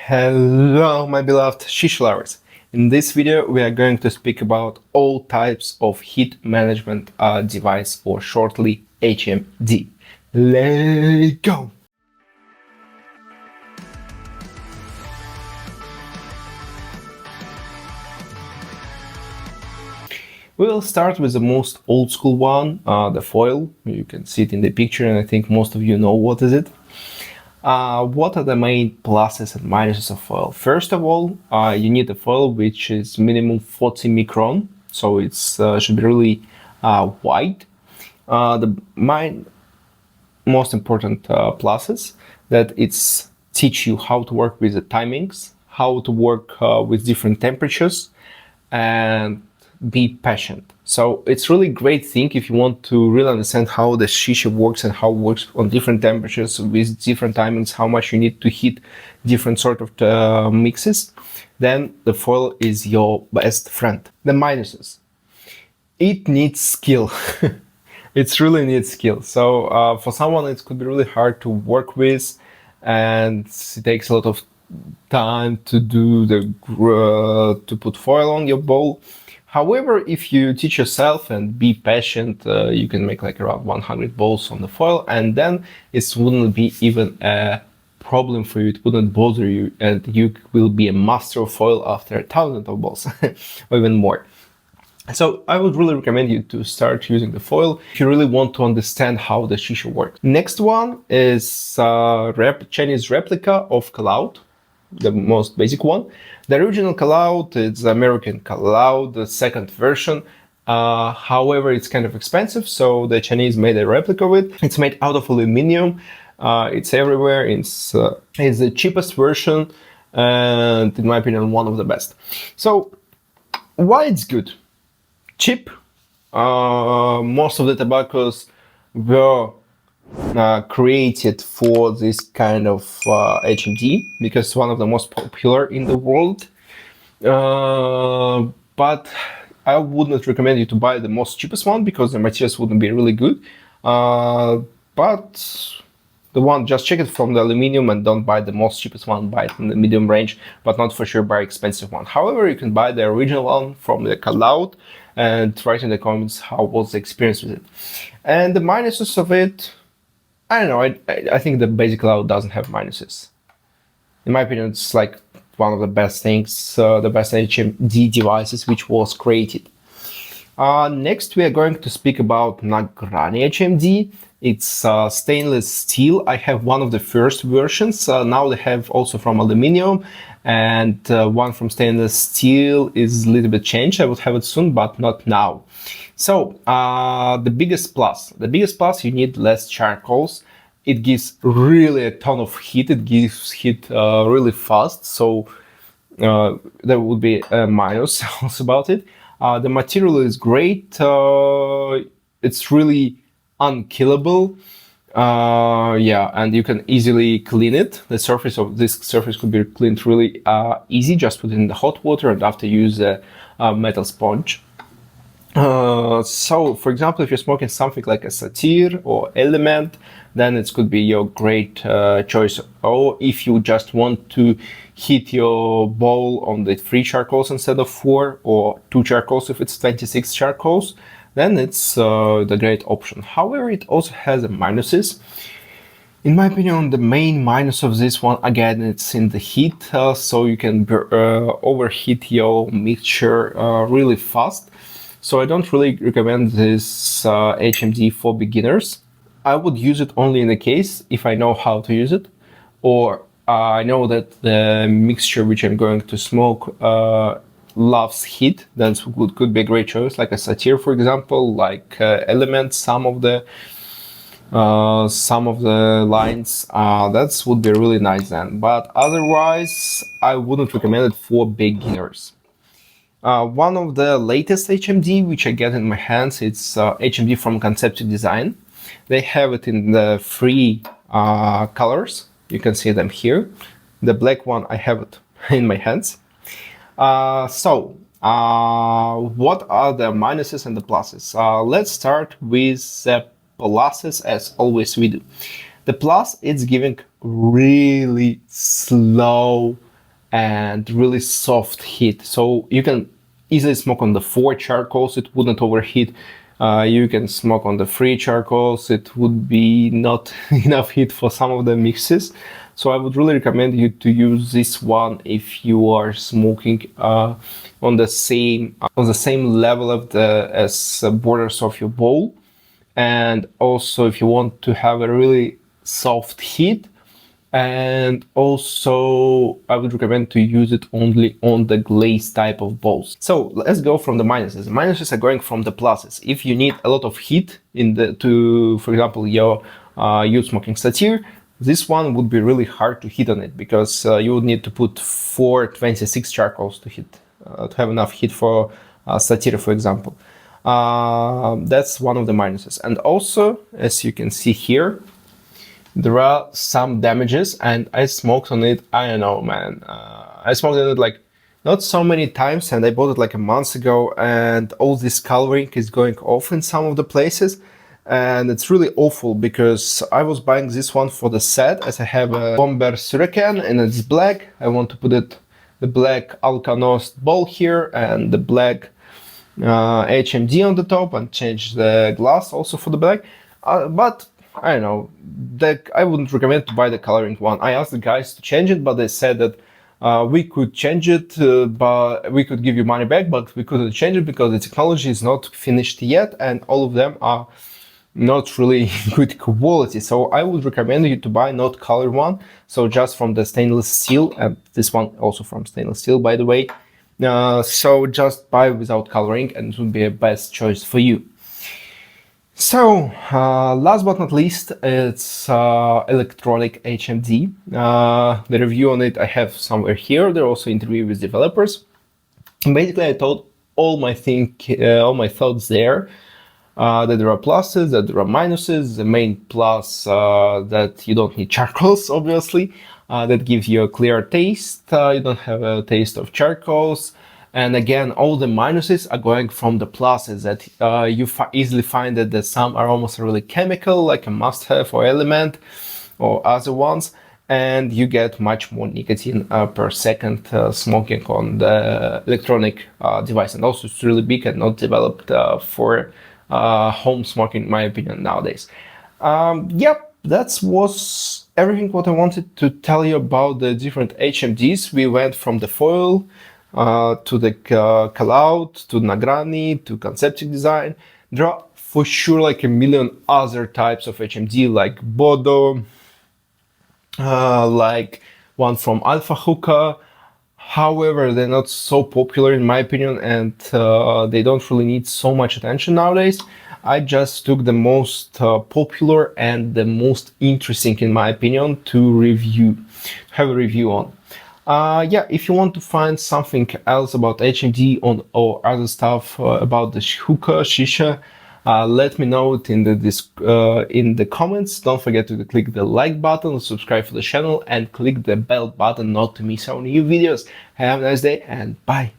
Hello, my beloved shisha lovers. In this video, we are going to speak about all types of heat management device, or shortly HMD. Let's go! We'll start with the most old school one, the foil. You can see it in the picture, and I think most of you know what is it. What are the main pluses and minuses of foil? First of all, you need a foil which is minimum 40 micron, so it should be really wide. The most important pluses that it's teach you how to work with the timings, how to work with different temperatures, and be patient. So it's really great thing if you want to really understand how the shisha works and how it works on different temperatures with different timings, how much you need to heat different sort of mixes. Then the foil is your best friend. The minuses. It needs skill. It really needs skill. So for someone it could be really hard to work with, and it takes a lot of time to do to put foil on your bowl. However, if you teach yourself and be patient, you can make like around 100 bowls on the foil, and then it wouldn't be even a problem for you. It wouldn't bother you, and you will be a master of foil after 1,000 of bowls or even more. So I would really recommend you to start using the foil if you really want to understand how the shisha works. Next one is Chinese replica of Kaloud, the most basic one. The original Kaloud is the American Kaloud, the second version. However, it's kind of expensive, so the Chinese made a replica of it. It's made out of aluminum. It's everywhere. It's the cheapest version, and in my opinion, one of the best. So, why it's good? Cheap. Most of the tobaccos were created for this kind of HMD because it's one of the most popular in the world. But I would not recommend you to buy the most cheapest one because the materials wouldn't be really good. But the one, just check it from the aluminum and don't buy the most cheapest one, buy it in the medium range, but not for sure buy expensive one. However, you can buy the original one from the Kaloud and write in the comments how was the experience with it. And the minuses of it, I don't know, I think the basic Kaloud doesn't have minuses. In my opinion, it's like one of the best things, the best HMD devices which was created. Next, we are going to speak about Nagrani HMD. It's stainless steel. I have one of the first versions. Now they have also from aluminum, and one from stainless steel is a little bit changed. I would have it soon, but not now. So the biggest plus, you need less charcoals. It gives really a ton of heat. It gives heat really fast. So there would be a minus also about it. The material is great. It's really unkillable. Yeah, and you can easily clean it. The surface of this surface could be cleaned really easy. Just put it in the hot water and after use a metal sponge. So, for example, if you're smoking something like a satyr or element, then it could be your great choice. Or if you just want to heat your bowl on the 3 charcoals instead of 4, or 2 charcoals if it's 26 charcoals, then it's the great option. However, it also has minuses. In my opinion, the main minus of this one, again, it's in the heat, so you can overheat your mixture really fast. So I don't really recommend this HMD for beginners. I would use it only in the case if I know how to use it, or I know that the mixture which I'm going to smoke loves heat. Then could be a great choice, like a satyr, for example, like elements, some of the lines. That would be really nice then. But otherwise, I wouldn't recommend it for beginners. One of the latest HMD which I get in my hands, it's HMD from Concept to Design. They have it in the 3 colors. You can see them here. The black one, I have it in my hands. So what are the minuses and the pluses? Let's start with the pluses, as always we do. The plus, it's giving really slow and really soft heat. So you can easily smoke on the 4 charcoals, it wouldn't overheat. You can smoke on the 3 charcoals, it would be not enough heat for some of the mixes. So I would really recommend you to use this one if you are smoking on the same level of the as borders of your bowl, and also if you want to have a really soft heat. And also I would recommend to use it only on the glaze type of bowls. So let's go from the minuses. The minuses are going from the pluses. If you need a lot of heat in the for example, your you smoking satyr, this one would be really hard to heat on it, because you would need to put 426 charcoals to heat to have enough heat for satyr, for example. That's one of the minuses. And also, as you can see here, there are some damages, and I smoked on it, I don't know, man. I smoked on it like not so many times, and I bought it like a month ago, and all this coloring is going off in some of the places. And it's really awful, because I was buying this one for the set, as I have a Bomber Surican and it's black. I want to put the black Alkanost ball here and the black HMD on the top, and change the glass also for the black. But I don't know, I wouldn't recommend to buy the coloring one. I asked the guys to change it, but they said that we could change it, but we could give you money back, but we couldn't change it because the technology is not finished yet, and all of them are not really good quality. So I would recommend you to buy not color one, so just from the stainless steel, and this one also from stainless steel, by the way. So just buy without coloring, and it would be a best choice for you. So last but not least, it's electronic HMD. The review on it I have somewhere here. There are also interview with developers. Basically, I told all my thoughts there. That there are pluses, that there are minuses. The main plus that you don't need charcoals, obviously. That gives you a clear taste. You don't have a taste of charcoals. And again, all the minuses are going from the pluses, that you easily find that some are almost really chemical, like a must-have or element or other ones, and you get much more nicotine per second smoking on the electronic device. And also it's really big and not developed for home smoking, in my opinion, nowadays. Yep, that was everything what I wanted to tell you about the different HMDs. We went from the foil to the Kaloud, to Nagrani, to conceptual design. There are for sure like a million other types of HMD, like Bodo, like one from Alpha Hookah. However, they're not so popular in my opinion, and they don't really need so much attention nowadays. I just took the most popular and the most interesting, in my opinion, to have a review on. Yeah, if you want to find something else about HMD or other stuff about the hookah, shisha, let me know it in the comments. Don't forget to click the like button, subscribe to the channel, and click the bell button not to miss our new videos. Have a nice day, and bye.